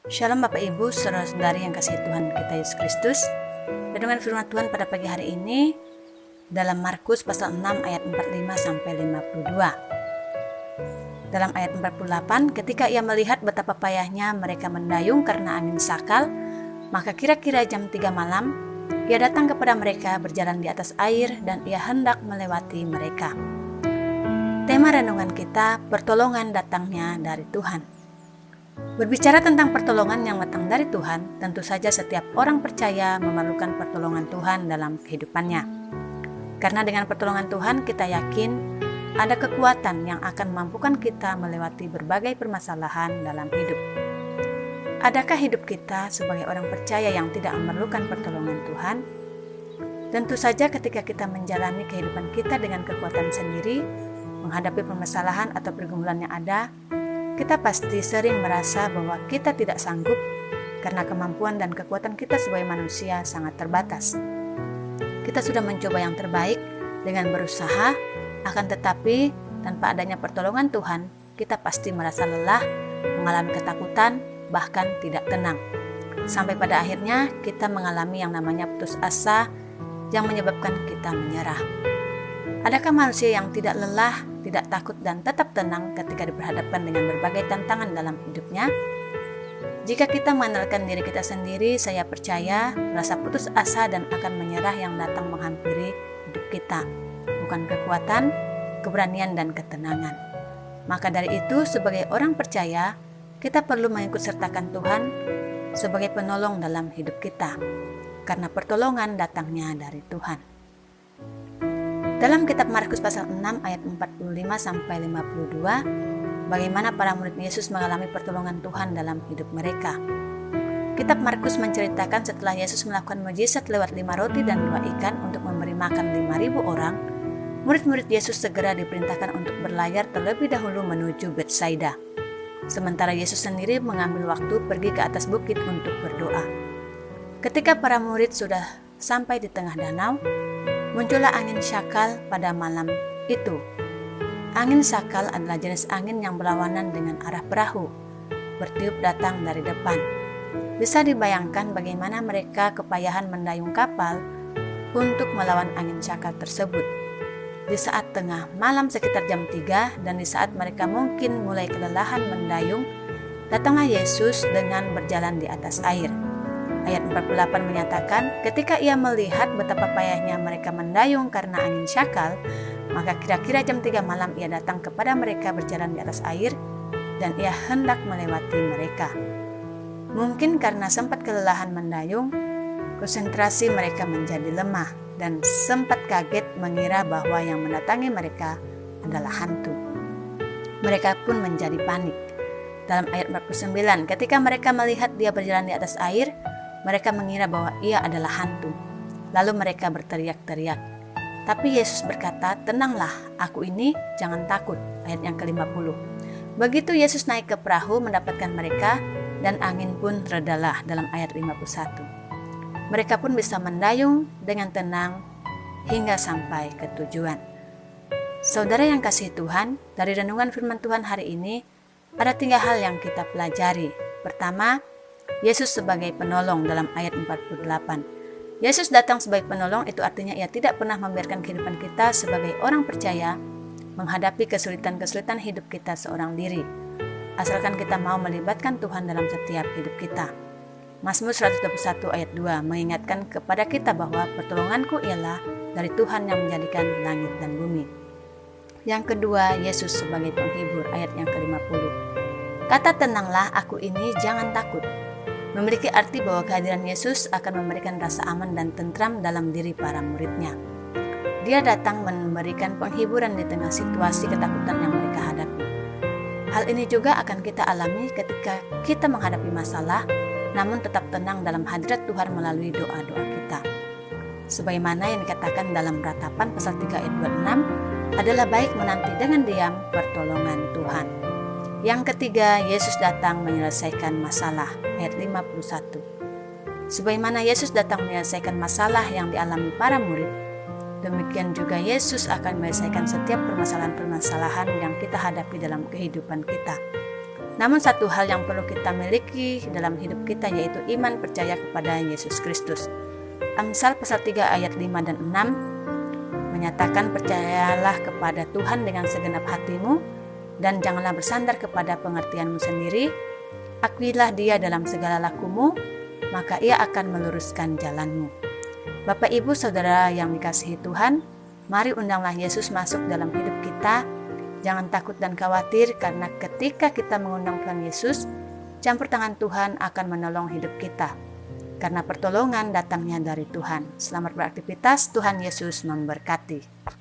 Shalom Bapak Ibu, saudara-saudari yang kasih Tuhan kita Yesus Kristus. Renungan firman Tuhan pada pagi hari ini dalam Markus pasal 6 ayat 45 sampai 52. Dalam ayat 48, ketika ia melihat betapa payahnya mereka mendayung karena angin sakal, maka kira-kira jam 3 malam, ia datang kepada mereka berjalan di atas air dan ia hendak melewati mereka. Tema renungan kita, pertolongan datangnya dari Tuhan. Berbicara tentang pertolongan yang datang dari Tuhan, tentu saja setiap orang percaya memerlukan pertolongan Tuhan dalam kehidupannya. Karena dengan pertolongan Tuhan kita yakin ada kekuatan yang akan memampukan kita melewati berbagai permasalahan dalam hidup. Adakah hidup kita sebagai orang percaya yang tidak memerlukan pertolongan Tuhan? Tentu saja ketika kita menjalani kehidupan kita dengan kekuatan sendiri, menghadapi permasalahan atau pergumulan yang ada, kita pasti sering merasa bahwa kita tidak sanggup karena kemampuan dan kekuatan kita sebagai manusia sangat terbatas. Kita sudah mencoba yang terbaik dengan berusaha, akan tetapi tanpa adanya pertolongan Tuhan, kita pasti merasa lelah, mengalami ketakutan, bahkan tidak tenang. Sampai pada akhirnya kita mengalami yang namanya putus asa yang menyebabkan kita menyerah. Adakah manusia yang tidak lelah, tidak takut dan tetap tenang ketika berhadapan dengan berbagai tantangan dalam hidupnya? Jika kita mengandalkan diri kita sendiri, saya percaya rasa putus asa dan akan menyerah yang datang menghampiri hidup kita, bukan kekuatan, keberanian dan ketenangan. Maka dari itu, sebagai orang percaya, kita perlu mengikut sertakan Tuhan sebagai penolong dalam hidup kita, karena pertolongan datangnya dari Tuhan. Dalam kitab Markus pasal 6 ayat 45 sampai 52, bagaimana para murid Yesus mengalami pertolongan Tuhan dalam hidup mereka. Kitab Markus menceritakan setelah Yesus melakukan mujizat lewat 5 roti dan 2 ikan untuk memberi makan 5.000 orang, murid-murid Yesus segera diperintahkan untuk berlayar terlebih dahulu menuju Betsaida. Sementara Yesus sendiri mengambil waktu pergi ke atas bukit untuk berdoa. Ketika para murid sudah sampai di tengah danau, muncullah angin sakal pada malam itu. Angin sakal adalah jenis angin yang berlawanan dengan arah perahu, bertiup datang dari depan. Bisa dibayangkan bagaimana mereka kepayahan mendayung kapal untuk melawan angin sakal tersebut. Di saat tengah malam sekitar jam 3 dan di saat mereka mungkin mulai kelelahan mendayung, datanglah Yesus dengan berjalan di atas air. Ayat 48 menyatakan, ketika ia melihat betapa payahnya mereka mendayung karena angin sakal, maka kira-kira jam 3 malam ia datang kepada mereka berjalan di atas air, dan ia hendak melewati mereka. Mungkin karena sempat kelelahan mendayung, konsentrasi mereka menjadi lemah, dan sempat kaget mengira bahwa yang mendatangi mereka adalah hantu. Mereka pun menjadi panik. Dalam ayat 49, ketika mereka melihat dia berjalan di atas air, mereka mengira bahwa ia adalah hantu. Lalu mereka berteriak-teriak. Tapi Yesus berkata, "Tenanglah, aku ini, jangan takut." Ayat yang ke-50. Begitu Yesus naik ke perahu mendapatkan mereka, dan angin pun redalah dalam ayat 51. Mereka pun bisa mendayung dengan tenang hingga sampai ke tujuan. Saudara yang kasih Tuhan, dari renungan firman Tuhan hari ini, ada 3 hal yang kita pelajari. Pertama, Yesus sebagai penolong dalam ayat 48. Yesus datang sebagai penolong, itu artinya ia tidak pernah membiarkan kehidupan kita sebagai orang percaya menghadapi kesulitan-kesulitan hidup kita seorang diri, asalkan kita mau melibatkan Tuhan dalam setiap hidup kita. Mazmur 121 ayat 2 mengingatkan kepada kita bahwa pertolonganku ialah dari Tuhan yang menjadikan langit dan bumi. Yang kedua, Yesus sebagai penghibur, ayat yang ke-50. Kata "tenanglah, aku ini, jangan takut" memiliki arti bahwa kehadiran Yesus akan memberikan rasa aman dan tentram dalam diri para muridnya. Dia datang memberikan penghiburan di tengah situasi ketakutan yang mereka hadapi. Hal ini juga akan kita alami ketika kita menghadapi masalah, namun tetap tenang dalam hadirat Tuhan melalui doa-doa kita. Sebagaimana yang dikatakan dalam Ratapan pasal 3 ayat 26, adalah baik menanti dengan diam pertolongan Tuhan. Yang ketiga, Yesus datang menyelesaikan masalah, ayat 51. Sebagaimana Yesus datang menyelesaikan masalah yang dialami para murid, demikian juga Yesus akan menyelesaikan setiap permasalahan-permasalahan yang kita hadapi dalam kehidupan kita. Namun satu hal yang perlu kita miliki dalam hidup kita yaitu iman percaya kepada Yesus Kristus. Amsal pasal 3 ayat 5 dan 6 menyatakan, percayalah kepada Tuhan dengan segenap hatimu dan janganlah bersandar kepada pengertianmu sendiri. Akuilah Dia dalam segala lakumu, maka Ia akan meluruskan jalanmu. Bapak, Ibu, Saudara yang dikasihi Tuhan, mari undanglah Yesus masuk dalam hidup kita. Jangan takut dan khawatir, karena ketika kita mengundang Tuhan Yesus, campur tangan Tuhan akan menolong hidup kita. Karena pertolongan datangnya dari Tuhan. Selamat beraktivitas, Tuhan Yesus memberkati.